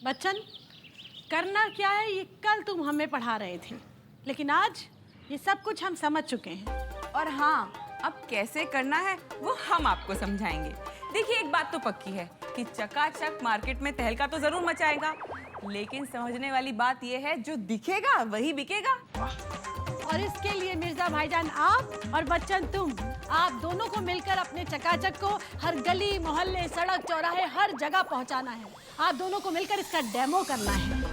बच्चन, करना क्या है ये कल तुम हमें पढ़ा रहे थे, लेकिन आज ये सब कुछ हम समझ चुके हैं। और हाँ, अब कैसे करना है वो हम आपको समझाएंगे। देखिए, एक बात तो पक्की है कि चकाचक मार्केट में तहलका तो जरूर मचाएगा, लेकिन समझने वाली बात यह है जो दिखेगा वही बिकेगा। और इसके लिए मिर्जा भाईजान आप और बच्चन तुम, आप दोनों को मिलकर अपने चकाचक को हर गली मोहल्ले सड़क चौराहे हर जगह पहुंचाना है। आप दोनों को मिलकर इसका डेमो करना है।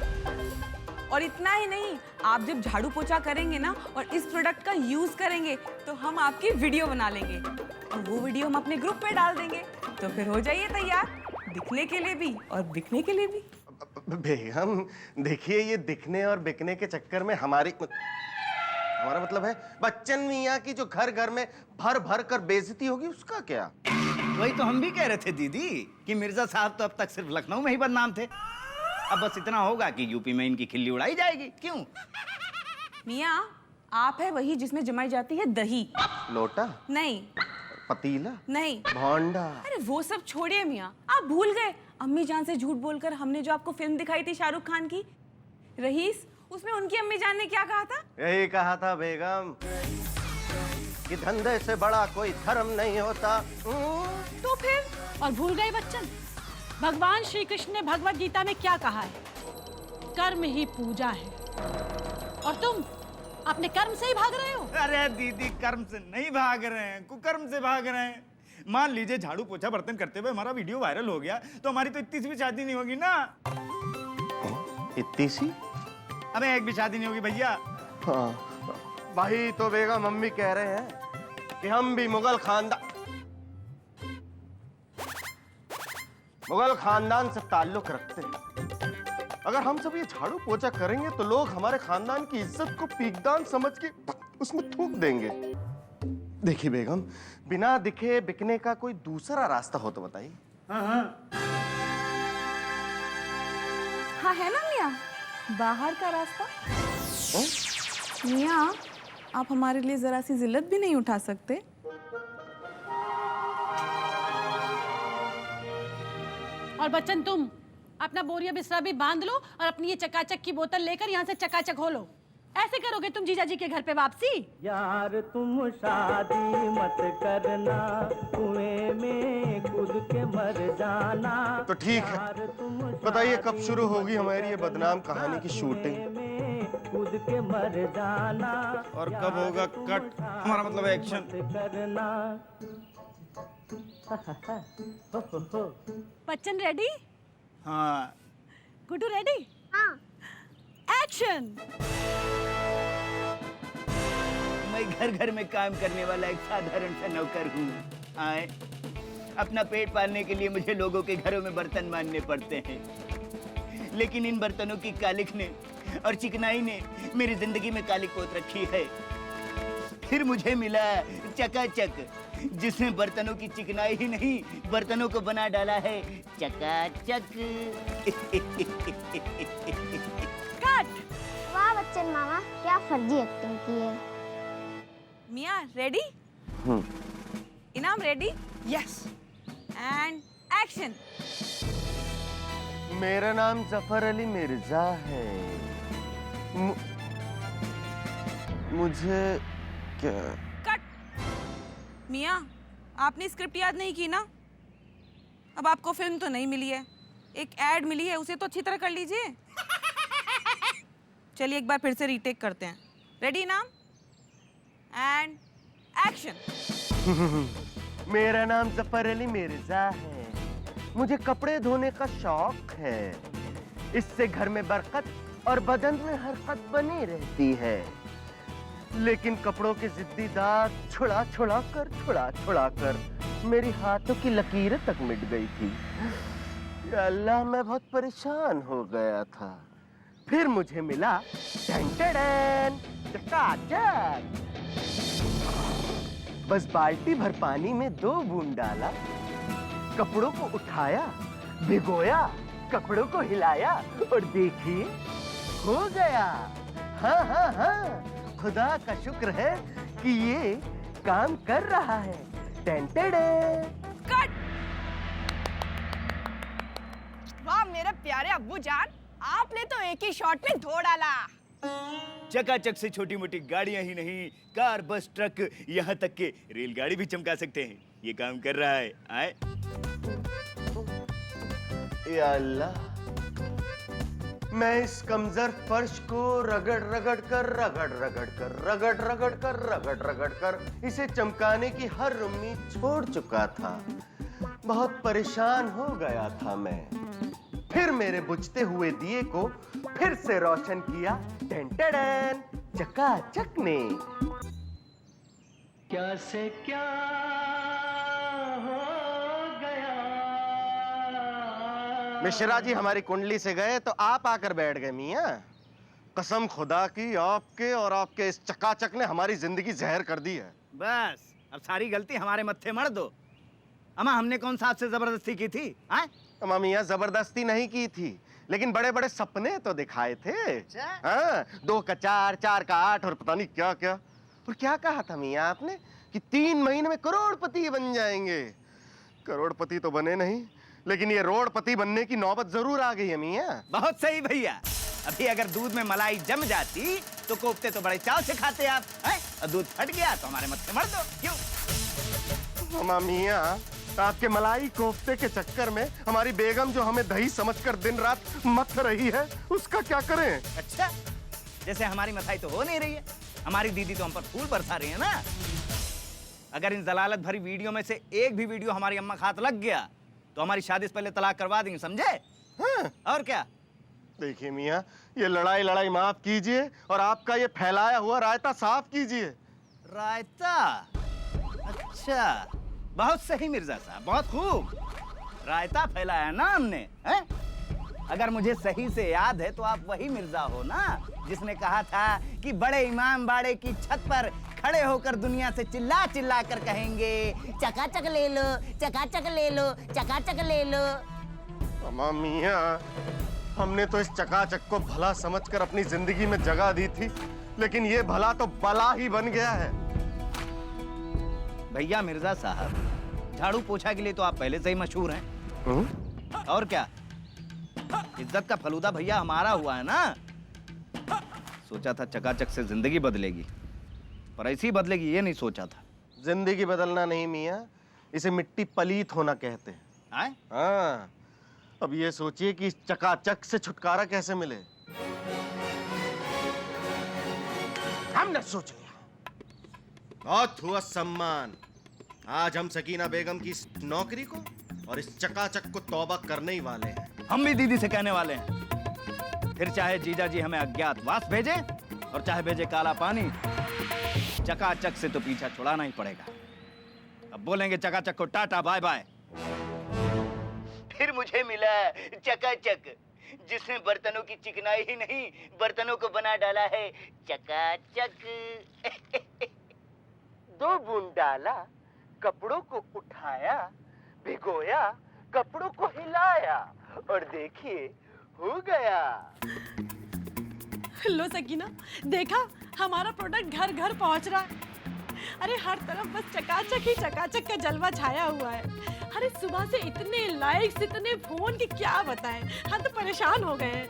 और इतना ही नहीं, आप जब झाड़ू पोछा करेंगे ना और इस प्रोडक्ट का यूज करेंगे तो हम आपकी वीडियो बना लेंगे और वो वीडियो हम अपने ग्रुप पे डाल देंगे। तो फिर हो जाइए तैयार, दिखने के लिए भी और बिकने के लिए भी। बेगम देखिए, ये दिखने और बिकने के चक्कर में हमारा मतलब है बच्चन मियाँ की जो घर घर में भर भर कर बेइज्जती होगी, उसका क्या? वही तो हम भी कह रहे थे दीदी कि मिर्जा साहब तो अब तक सिर्फ लखनऊ में ही बदनाम थे। अब बस इतना होगा कि यूपी में इनकी खिल्ली उड़ाई जाएगी। क्यों? मियाँ, आप है वही जिसमें जमाई जाती है दही। लोटा नहीं, पतीला नहीं, भांडा। अरे वो सब छोड़िए मियाँ, आप भूल गए अम्मी जान से झूठ बोलकर हमने जो आपको फिल्म दिखाई थी शाहरुख खान की रईस, उसमें उनकी अम्मी जान ने क्या कहा था? यही कहा था बेगम कि धंधे से बड़ा कोई धर्म नहीं होता। तो फिर? और भूल गए बच्चन, भगवान श्री कृष्ण ने भगवत गीता में क्या कहा है? कर्म ही पूजा है। और तुम अपने कर्म से ही भाग रहे हो। अरे दीदी, कर्म से नहीं भाग रहे हैं, कुकर्म से भाग रहे हैं। मान लीजिए झाड़ू पोछा बर्तन करते हुए हमारा वीडियो वायरल हो गया तो हमारी तो इतनी सी भी शादी नहीं होगी ना। इतनी सी? अबे एक भी शादी नहीं होगी भैया। हाँ भाई, तो बेगम मम्मी कह रहे हैं कि हम भी मुगल खानदान से ताल्लुक रखते हैं। अगर हम सब ये झाड़ू पोछा करेंगे तो लोग हमारे खानदान की इज्जत को पीकदान समझ के उसमें थूक देंगे। देखिए बेगम, बिना दिखे बिकने का कोई दूसरा रास्ता हो तो बताइए। हाँ है ना मियाँ, बाहर का रास्ता। मियाँ, आप हमारे लिए जरा सी जिल्लत भी नहीं उठा सकते? और बच्चन, तुम अपना बोरिया बिस्तरा भी बांध लो और अपनी ये चकाचक की बोतल लेकर यहाँ से चकाचक हो लो। ऐसे करोगे तुम जीजा जी के घर पे वापसी? यार तुम शादी मत करना, कुएं में कूद के मर जाना। तो ठीक है, बताइए कब शुरू होगी हमारी ये बदनाम कहानी की शूटिंग? कूद के मर जाना। और कब होगा कट, हमारा मतलब एक्शन करना। बच्चन रेडी? हाँ। गुड्डू रेडी? हाँ। एक्शन। मैं घर घर में काम करने वाला एक साधारण सा नौकर हूँ। आए, अपना पेट पालने के लिए मुझे लोगों के घरों में बर्तन मानने पड़ते हैं, लेकिन इन बर्तनों की कालिख ने और चिकनाई ने मेरी जिंदगी में कालिख पोत रखी है। फिर मुझे मिला चकाचक, जिसने बर्तनों की चिकनाई ही नहीं बर्तनों को बना डाला है चकाचक। कट। वाह बच्चन मामा, क्या फर्जी एक्टिंग की है। मियाँ रेडी? इनाम रेडी? यस। And action. मेरा नाम जफर अली मिर्जा है। मुझे क्या? कट। मियाँ, आपने स्क्रिप्ट याद नहीं की ना? अब आपको फिल्म तो नहीं मिली है, एक एड मिली है, उसे तो अच्छी तरह कर लीजिए। चलिए एक बार फिर से रीटेक करते हैं। रेडी नाम एंड एक्शन। मेरा नाम जफर अली मिर्जा है। मुझे कपड़े धोने का शौक है। इससे घर में बरकत और बदन में हरकत बनी रहती है। लेकिन कपड़ों के जिद्दी दाग छुड़ा छुड़ा कर मेरी हाथों की लकीरें तक मिट गई थी। या अल्लाह, मैं बहुत परेशान हो गया था। फिर मुझे मिला टन चकाचक। बस बाल्टी भर पानी में 2 बूंद डाला, कपड़ों को उठाया, भिगोया, कपड़ों को हिलाया और देखिए हो गया। हाँ, खुदा का शुक्र है कि ये काम कर रहा है। कट। वाह मेरे प्यारे अब्बू जान, आपने तो एक ही शॉट में धो डाला। चकाचक से छोटी मोटी गाड़ियां ही नहीं, कार, बस, ट्रक, यहाँ तक के रेलगाड़ी भी चमका सकते हैं। ये काम कर रहा है। आए या अल्लाह, मैं इस कमजोर फर्श को रगड़ रगड़ कर इसे चमकाने की हर उम्मीद छोड़ चुका था। बहुत परेशान हो गया था मैं। फिर मेरे बुझते हुए दिए को फिर से रोशन किया टेंटेडन चकाचक ने। क्या से क्या हो गया। मिश्रा जी हमारी कुंडली से गए तो आप आकर बैठ गए मियां। कसम खुदा की, आपके और आपके इस चकाचक ने हमारी जिंदगी जहर कर दी है। बस अब सारी गलती हमारे मत्थे मर दो। अम्मा, हमने कौन सा आपसे जबरदस्ती की थी? अम्मा मियां, जबरदस्ती नहीं की थी, लेकिन बड़े बड़े सपने तो दिखाए थे। हाँ, 2 का 4, 4 का 8 और पता नहीं क्या क्या। और क्या कहा था मियां आपने कि 3 महीने में करोड़पति बन जाएंगे। करोड़पति तो बने नहीं, लेकिन ये रोडपति बनने की नौबत जरूर आ गई है मियां। बहुत सही भैया। अभी अगर दूध में मलाई जम जाती तो कोफ्ते तो बड़े चाव से खाते आप, हैं? और दूध फट गया तो हमारे मत्थे मर दो। क्यों? अम्मा मियां, आपके मलाई कोफ्ते के चक्कर में हमारी बेगम जो हमें दही समझकर दिन रात मथ रही है, उसका क्या करें? अच्छा, जैसे हमारी मथाई तो हो नहीं रही है, हमारी दीदी तो हम पर फूल बरसा रही है ना। अगर इन जलालत भरी वीडियो में से एक भी वीडियो हमारी अम्मा का हाथ लग गया तो हमारी शादी से पहले तलाक करवा देंगे, समझे? हाँ। और क्या? देखिए मियां, ये लड़ाई माफ कीजिए और आपका ये फैलाया हुआ रायता साफ कीजिए। रायता? अच्छा, बहुत सही मिर्जा साहब, बहुत खूब। रायता फैलाया ना हमने, हैं? अगर मुझे सही से याद है तो आप वही मिर्जा हो ना जिसने कहा था कि बड़े इमाम बाड़े की छत पर खड़े होकर दुनिया से चिल्ला चिल्ला कर कहेंगे, चकाचक ले लो, चकाचक ले लो, चकाचक ले लो। अम्मा मियां, हमने तो इस चकाचक को भला समझकर अपनी जिंदगी में जगह दी थी, लेकिन ये भला तो बला ही बन गया है। भैया मिर्जा साहब, झाड़ू पोछा के लिए तो आप पहले से ही मशहूर हैं। और क्या, इज्जत का फलूदा भैया हमारा हुआ है ना। सोचा था चकाचक से जिंदगी बदलेगी, पर ऐसी बदलेगी ये नहीं सोचा था। जिंदगी बदलना नहीं मियां, इसे मिट्टी पलीत होना कहते हैं। हाँ, अब ये सोचिए कि इस चकाचक से छुटकारा कैसे मिले। हमने सोच लिया, बहुत हुआ सम्मान। आज हम सकीना बेगम की इस नौकरी को और इस चकाचक को तौबा करने ही वाले हैं। हम भी दीदी से कहने वाले हैं, फिर चाहे जीजा जी हमें अज्ञातवास भेजे और चाहे भेजे काला पानी, चकाचक से तो पीछा छुड़ाना ही पड़ेगा। अब बोलेंगे चकाचक को टाटा बाय बाय। फिर मुझे मिला चकाचक, जिसने बर्तनों की चिकनाई ही नहीं बर्तनों को बना डाला है चकाचक। 2 बूंद डाला, कपड़ों को उठाया, भिगोया, कपड़ों को हिलाया और देखिए हो गया। लो सकीना, देखा हमारा प्रोडक्ट घर घर पहुंच रहा है। अरे हर तरफ बस चकाचक ही चकाचक का जलवा छाया हुआ है। अरे सुबह से इतने लाइक्स, इतने फोन की क्या बताएं, हम तो परेशान हो गए हैं।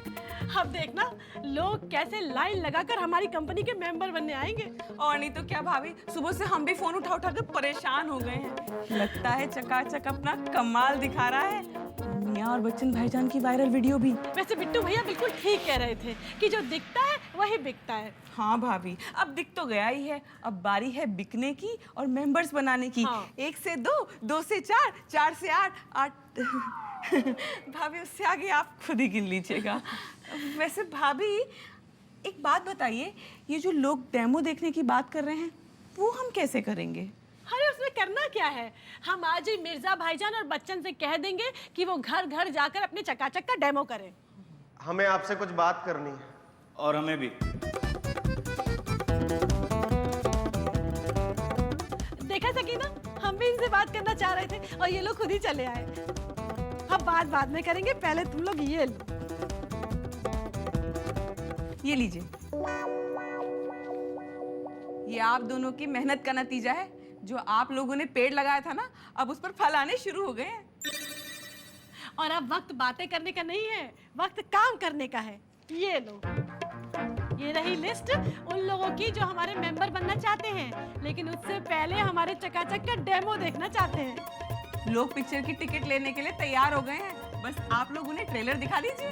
अब देखना लोग कैसे लाइन लगाकर हमारी कंपनी के मेंबर बनने आएंगे। और नहीं तो क्या भाभी, सुबह से हम भी फोन उठा उठा कर परेशान हो गए हैं। लगता है चकाचक अपना कमाल दिखा रहा है। मियां और बच्चन भाईजान की वायरल वीडियो भी। वैसे बिट्टू भैया बिल्कुल ठीक कह रहे थे कि जो दिखता है वही बिकता है। हाँ भाभी, अब दिख तो गया ही है, अब बारी है बिकने की और मेंबर्स बनाने की। हाँ। 1 से 2, 2 से 4, 4 से 8, 8 भाभी उससे आगे आप खुद ही गिन लीजिएगा। वैसे भाभी एक बात बताइए, ये जो लोग डेमो देखने की बात कर रहे हैं वो हम कैसे करेंगे? अरे उसमें करना क्या है, हम आज ही मिर्जा भाईजान और बच्चन से कह देंगे कि वो घर घर जाकर अपने चकाचक का डेमो करें। हमें आपसे कुछ बात करनी है। और हमें भी। देखा सकीना, हम भी इनसे बात करना चाह रहे थे और ये लोग खुद ही चले आए। अब बात बाद में करेंगे, पहले तुम लोग ये लो। ये लीजिए, ये आप दोनों की मेहनत का नतीजा है। जो आप लोगों ने पेड़ लगाया था ना, अब उस पर फल आने शुरू हो गए हैं। और अब वक्त बातें करने का नहीं है, वक्त काम करने का है। ये लो, ये रही लिस्ट उन लोगों की जो हमारे मेंबर बनना चाहते हैं, लेकिन उससे पहले हमारे चकाचक का डेमो देखना चाहते हैं। लोग पिक्चर की टिकट लेने के लिए तैयार हो गए हैं, बस आप लोग उन्हें ट्रेलर दिखा दीजिए।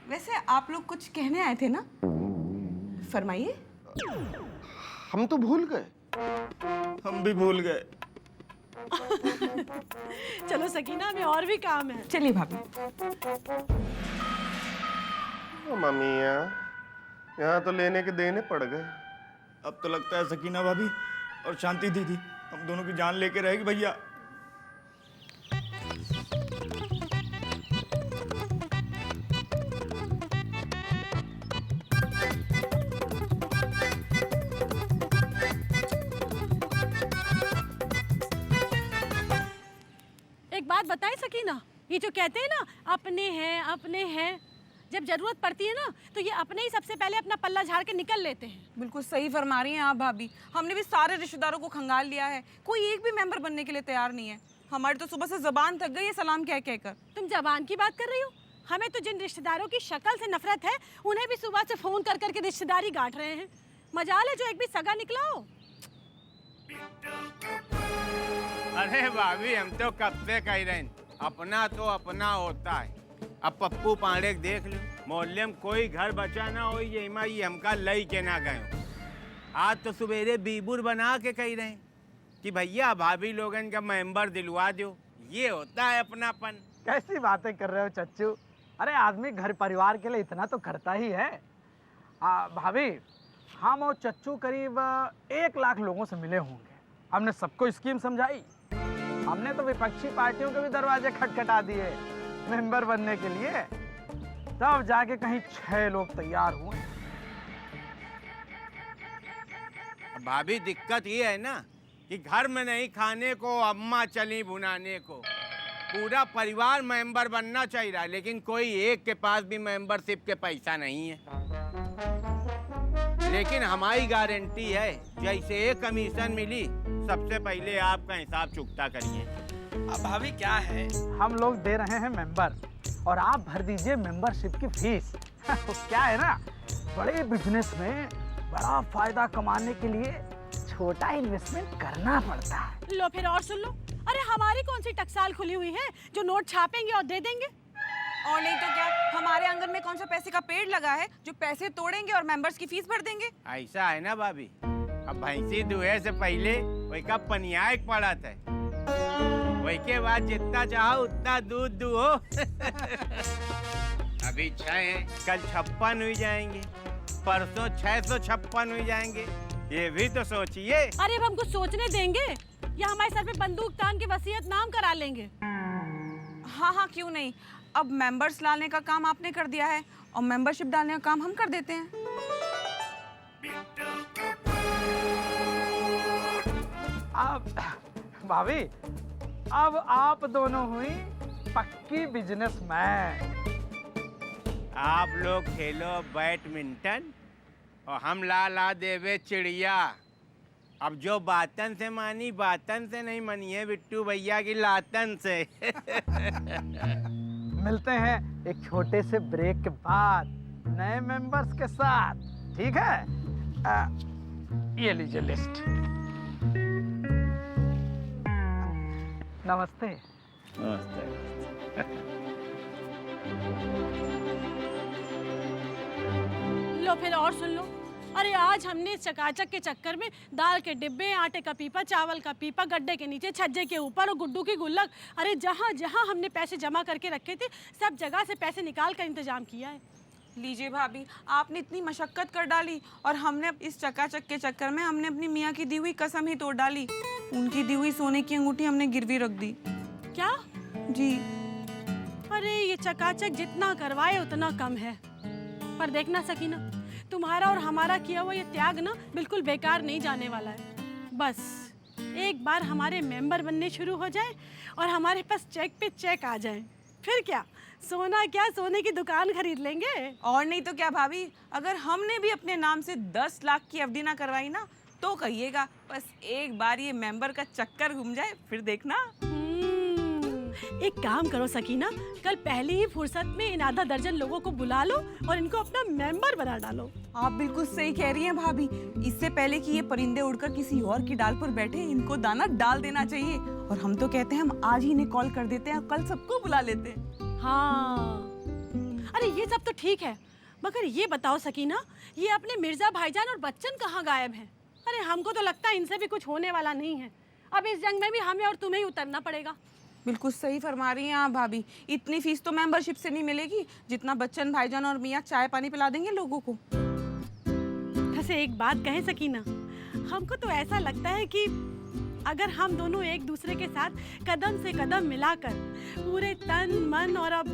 वैसे आप लोग कुछ कहने आए थे ना, फरमाइए। हम तो भूल गए। हम भी भूल गए। चलो सकीना, हमें और भी काम है। चलिए भाभी। मम्मी यहाँ तो लेने के देने पड़ गए। अब तो लगता है सकीना भाभी और शांति दीदी हम दोनों की जान लेके रहेगी भैया। एक बात बताएं सकीना, ये जो कहते हैं ना अपने हैं, जब जरूरत पड़ती है ना तो ये अपने ही सबसे पहले अपना पल्ला झाड़ के निकल लेते हैं। बिल्कुल सही फरमा रही हैं आप भाभी। हमने भी सारे रिश्तेदारों को खंगाल लिया है, कोई एक भी मेंबर बनने के लिए तैयार नहीं है। हमारी तो सुबह से जबान थक गई है सलाम कह कहकर। तुम जबान की बात कर रही हो? हमें तो जिन रिश्तेदारों की शक्ल से नफरत है उन्हें भी सुबह से फोन कर करके रिश्तेदारी गांठ रहे हैं। मजाल है जो एक भी सगा निकला हो। अरे भाभी, हम तो कब से कह रहे हैं अपना तो अपना होता है। अब पप्पू पांडे देख लो, मोहल्ले में कोई घर बचा ना हो, ये हमका लई के ना गए। आज तो सवेरे बीबूर बना के कह रहे हैं कि भैया भाभी लोगन का मेंबर दिलवा दो। ये होता है अपनापन। कैसी बातें कर रहे हो चच्चू? अरे आदमी घर परिवार के लिए इतना तो करता ही है। भाभी, हम और चच्चू करीब 1 लाख लोगों से मिले होंगे। हमने सबको स्कीम समझाई। हमने तो विपक्षी पार्टियों के भी दरवाजे खटखटा दिए मेंबर बनने के लिए, तब जाके कहीं 6 लोग तैयार हुए। भाभी, दिक्कत ये है ना कि घर में नहीं खाने को अम्मा चली भुनाने को। पूरा परिवार मेंबर बनना चाहिए, लेकिन कोई एक के पास भी मेंबरशिप के पैसा नहीं है। लेकिन हमारी गारंटी है, जैसे एक कमीशन मिली सबसे पहले आपका हिसाब चुकता करिए। अब भाभी क्या है, हम लोग दे रहे हैं मेंबर और आप भर दीजिए मेंबरशिप की फीस। तो क्या है ना, बड़े बिजनेस में बड़ा फायदा कमाने के लिए छोटा इन्वेस्टमेंट करना पड़ता है। लो फिर और सुन लो, अरे हमारी कौन सी टकसाल खुली हुई है जो नोट छापेंगे और दे देंगे। और नहीं तो क्या, हमारे आंगन में कौन सा पैसे का पेड़ लगा है जो पैसे तोड़ेंगे और मेंबर्स की फीस भर देंगे। ऐसा है ना भाभी, अब भैंसी दुहे से पहले वही का पनियाक पड़ा था, वही के बाद जितना चाहो उतना दूध दुहो। अभी 6 हैं, कल 56 हुई जाएंगे, परसों 656 हुई जाएंगे। ये भी तो सोचिए। अरे अब हमको सोचने देंगे या हमारे सर पे बंदूक तान के वसीयत नाम करा लेंगे। हाँ, क्यों नहीं। अब मेंबर्स लाने का काम आपने कर दिया है और मेंबरशिप डालने का काम हम कर देते हैं। अब भाभी, अब आप दोनों हुई पक्की बिजनेसमैन। आप लोग खेलो बैडमिंटन और हम ला देवे चिड़िया। अब जो बातन से मानी बातन से नहीं मानिए बिट्टू भैया की लातन से। मिलते हैं एक छोटे से ब्रेक के बाद नए मेंबर्स के साथ, ठीक है? ये लीजिए लिस्ट। नमस्ते। लो फिर और सुन लो, अरे आज हमने चकाचक के चक्कर में दाल के डिब्बे, आटे का पीपा, चावल का पीपा, गड्ढे के नीचे, छज्जे के ऊपर और गुड्डू की गुल्लक, अरे जहाँ जहाँ हमने पैसे जमा करके रखे थे सब जगह से पैसे निकाल कर इंतजाम किया है। लीजिए भाभी, आपने इतनी मशक्कत कर डाली और हमने इस चकाचक के चक्कर में हमने अपनी मियाँ की दी हुई कसम ही तोड़ डाली। उनकी दी हुई सोने की अंगूठी हमने गिरवी रख दी। क्या? जी। अरे ये चकाचक जितना करवाए उतना कम है। पर देखना सकीना, तुम्हारा और हमारा किया हुआ ये त्याग ना बिल्कुल बेकार नहीं जाने वाला है। बस एक बार हमारे मेंबर बनने शुरू हो जाए और हमारे पास चेक पे चेक आ जाए, फिर क्या सोना क्या सोने की दुकान खरीद लेंगे। और नहीं तो क्या भाभी, अगर हमने भी अपने नाम से 10 लाख की एफडी ना करवाई ना तो कहिएगा, बस एक बार ये मेंबर का चक्कर घूम जाए फिर देखना। एक काम करो सकीना, कल पहली ही फुर्सत में इन आधा दर्जन लोगों को बुला लो और इनको अपना मेंबर बना डालो। आप बिल्कुल सही कह रही हैं भाभी। इससे पहले कि ये परिंदे उड़कर किसी और की डाल पर बैठे, इनको दाना डाल देना चाहिए। और हम तो कहते हैं हम आज ही इन्हें कॉल कर देते हैं और कल सबको बुला लेते हैं। हाँ, अरे ये सब तो ठीक है, मगर ये बताओ सकीना, ये अपने मिर्जा भाईजान और बच्चन कहाँ गायब हैं? अरे हमको तो लगता है इनसे भी कुछ होने वाला नहीं है। अब इस जंग में भी हमें और तुम्हें ही उतरना पड़ेगा। बिल्कुल सही फरमा रही हैं आप भाभी। इतनी फीस तो मेंबरशिप से नहीं मिलेगी जितना बच्चन भाईजान और मियाँ चाय पानी पिला देंगे लोगों को। वैसे एक बात कहे सकीना, हमको तो ऐसा लगता है कि अगर हम दोनों एक दूसरे के साथ कदम से कदम मिलाकर पूरे तन मन और अब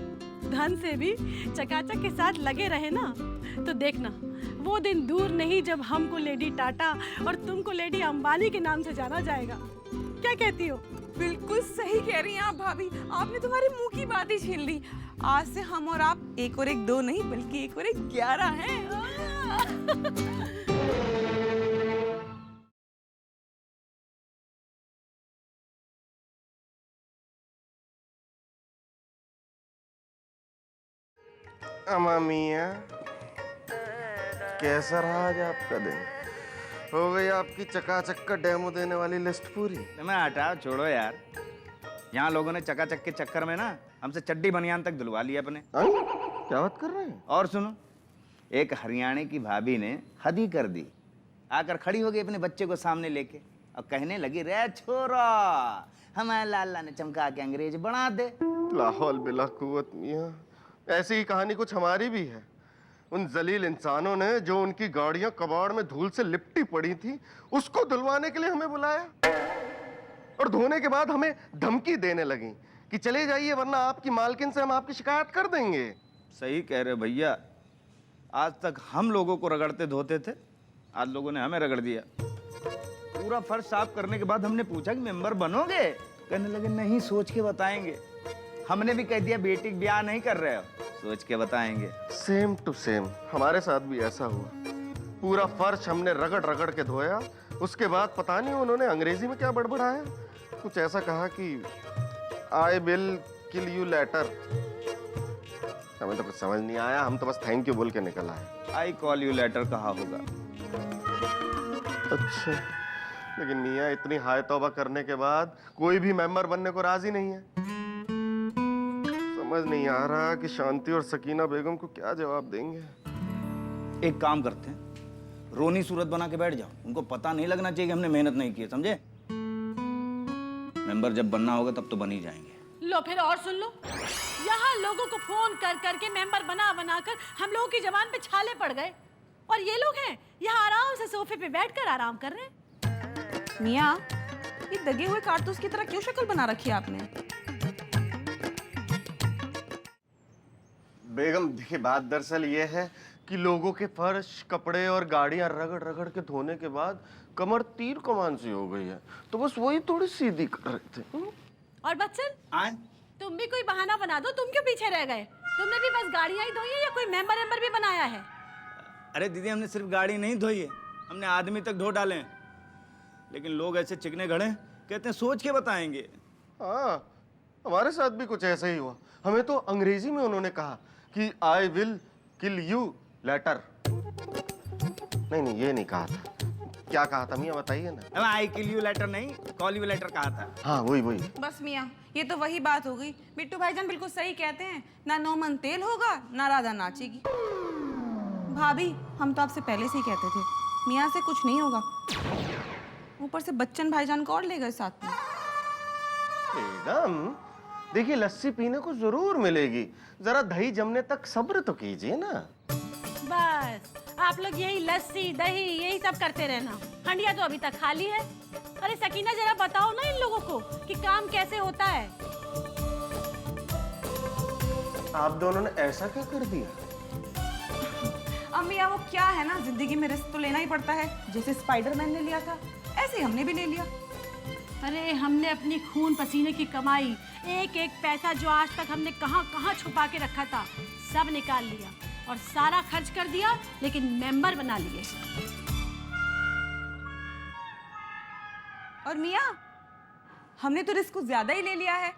धन से भी चकाचक के साथ लगे रहे ना, तो देखना वो दिन दूर नहीं जब हमको लेडी टाटा और तुमको लेडी अंबानी के नाम से जाना जाएगा। क्या कहती हो? बिल्कुल सही कह रही हैं आप भाभी। आपने तुम्हारे मुंह की बात ही छीन ली। आज से हम और आप 1 और 1 2 नहीं बल्कि 1 और 1 11 हैं। अम्मा मियाँ, कैसा रहा आज आपका दिन? हो गई आपकी चकाचक का डेमो देने वाली लिस्ट पूरी? मैं हटाओ, छोड़ो यार। यहाँ लोगों ने चकाचक के चक्कर में ना हमसे चड्डी बनियान तक धुलवा लिया अपने। क्या बात कर रहे हैं? और सुनो, एक हरियाणा की भाभी ने हद ही कर दी। आकर खड़ी हो गई अपने बच्चे को सामने लेके और कहने लगी, रे छोरा, हमारे लाला ने चमका के अंग्रेज बना दे। लाहौल बिला कुव्वत मियाँ, ऐसी ही कहानी कुछ हमारी भी है। उन जलील इंसानों ने जो उनकी गाड़ियां कबाड़ में धूल से लिपटी पड़ी थी, उसको धुलवाने के लिए हमें बुलाया और धोने के बाद हमें धमकी देने लगी कि चले जाइए वरना आपकी मालकिन से हम आपकी शिकायत कर देंगे। सही कह रहे भैया। आज तक हम लोगों को रगड़ते धोते थे, आज लोगों ने हमें रगड़ दिया। पूरा फर्श साफ करने के बाद हमने पूछा कि मेंबर बनोगे? कहने लगे नहीं, सोच के बताएंगे। हमने भी कह दिया बेटी ब्याह नहीं कर रहे हो, सोच के बताएंगे। सेम टू सेम हमारे साथ भी ऐसा हुआ। पूरा फर्श हमने रगड़ रगड़ के धोया। उसके बाद पता नहीं उन्होंने अंग्रेजी में क्या बड़बड़ाया, कुछ ऐसा कहा कि I will kill you later. हमें तो कुछ समझ नहीं आया, हम तो बस थैंक यू बोल के निकल आए। आई कॉल यू लेटर कहा होगा। अच्छा, लेकिन मियाँ इतनी हाय तौबा करने के बाद कोई भी मेंबर बनने को राजी नहीं है। समझ नहीं आ रहा कि शांति और सकीना बेगम को क्या जवाब देंगे। एक काम करते हैं, रोनी सूरत बना के बैठ जाओ। उनको पता नहीं लगना चाहिए कि हमने मेहनत नहीं की है, समझे? मेंबर जब बनना होगा तब तो बन ही जाएंगे। लो फिर और सुन लो, यहाँ लोगों को फोन कर करके मेंबर बना बना कर हम लोगों की जबान पे छाले पड़ गए और ये लोग हैं यहाँ आराम से सोफे पे बैठकर आराम कर रहे हैं। मियाँ, ये दगे हुए कारतूस की तरह क्यों शक्ल बना रखी है आपने? बेगम देखिए, बात दरअसल ये है कि लोगों के फर्श, कपड़े और गाड़ियां रगड़ रगड़ के धोने के बाद कमर तीर कमान सी हो गई है, तो बस वही थोड़ी सीधी कर रहे थे। और बच्चन, तुम भी कोई बहाना बना दो, तुम क्यों पीछे रह गए? तुमने भी बस गाड़ियां ही धोई है या कोई मेंबर भी बनाया है? अरे दीदी, हमने सिर्फ गाड़ी नहीं धोई है, हमने आदमी तक धो डाले हैं। लेकिन लोग ऐसे चिकने घड़े कहते हैं सोच के बताएंगे। हाँ, हमारे साथ भी कुछ ऐसा ही हुआ। हमें तो अंग्रेजी में उन्होंने कहा कि I will kill you later. नहीं, ये नहीं कहा था। क्या कहा था मियाँ, बताइए ना। आई किल यू लेटर नहीं, कॉल यू लेटर कहा था। हाँ, वही। बस मियाँ, ये तो वही बात हो गई। बिट्टू भाईजान बिल्कुल सही कहते हैं, ना नौमन तेल होगा ना राधा नाचेगी। भाभी, हम तो आपसे पहले से ही कहते थे मियाँ से कुछ नहीं होगा। ऊपर से बच्चन भाईजान को और ले गए साथ में। बेगम देखिए, लस्सी पीने को जरूर मिलेगी, जरा दही जमने तक सब्र तो कीजिए ना। बस आप लोग यही लस्सी दही यही सब करते रहना। हंडिया तो अभी तक खाली है। अरे सकीना, जरा बताओ ना इन लोगों को कि काम कैसे होता है। आप दोनों ने ऐसा क्या कर दिया? अम्मी, वो क्या है ना, जिंदगी में रिस्क तो लेना ही पड़ता है। जैसे स्पाइडरमैन ने लिया था, ऐसे ही हमने भी ले लिया। अरे हमने अपनी खून पसीने की कमाई, एक एक पैसा जो आज तक हमने कहां कहां छुपा के रखा था, सब निकाल लिया और सारा खर्च कर दिया, लेकिन मेंबर बना लिए। और मियाँ, हमने तो रिस्क कुछ ज्यादा ही ले लिया है।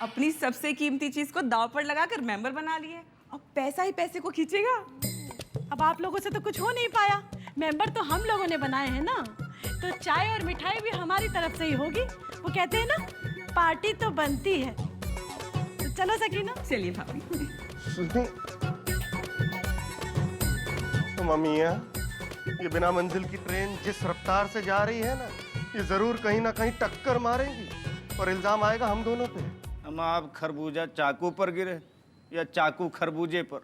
अपनी सबसे कीमती चीज को दांव पर लगाकर मेंबर बना लिए। अब पैसा ही पैसे को खींचेगा। अब आप लोगों से तो कुछ हो नहीं पाया, मेंबर तो हम लोगों ने बनाए हैं ना, तो चाय और मिठाई भी हमारी तरफ से ही होगी। वो कहते हैं ना, पार्टी तो बनती है। तो चलो सकीना। चलिए भाभी। सुनी तो मम्मिया, ये बिना मंजिल की ट्रेन जिस रफ्तार से जा रही है ना, ये जरूर कहीं ना कहीं टक्कर मारेगी और इल्जाम आएगा हम दोनों पे। हम आप खरबूजा चाकू पर गिरे या चाकू खरबूजे पर,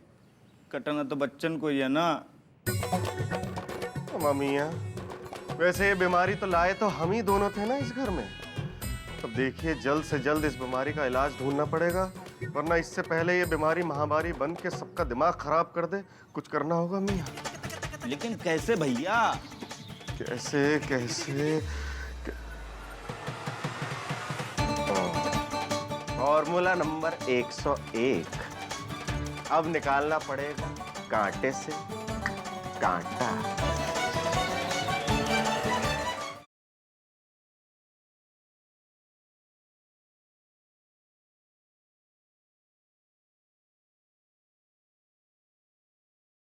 कटना तो बच्चन को ही है ना। मम्मिया, वैसे ये बीमारी तो लाए तो हम ही दोनों थे ना इस घर में। अब देखिए, जल्द से जल्द इस बीमारी का इलाज ढूंढना पड़ेगा, वरना इससे पहले ये बीमारी महामारी बन के सबका दिमाग खराब कर दे। कुछ करना होगा मियाँ। लेकिन कैसे भैया? कैसे कैसे फॉर्मूला नंबर 101। अब निकालना पड़ेगा कांटे से कांटा।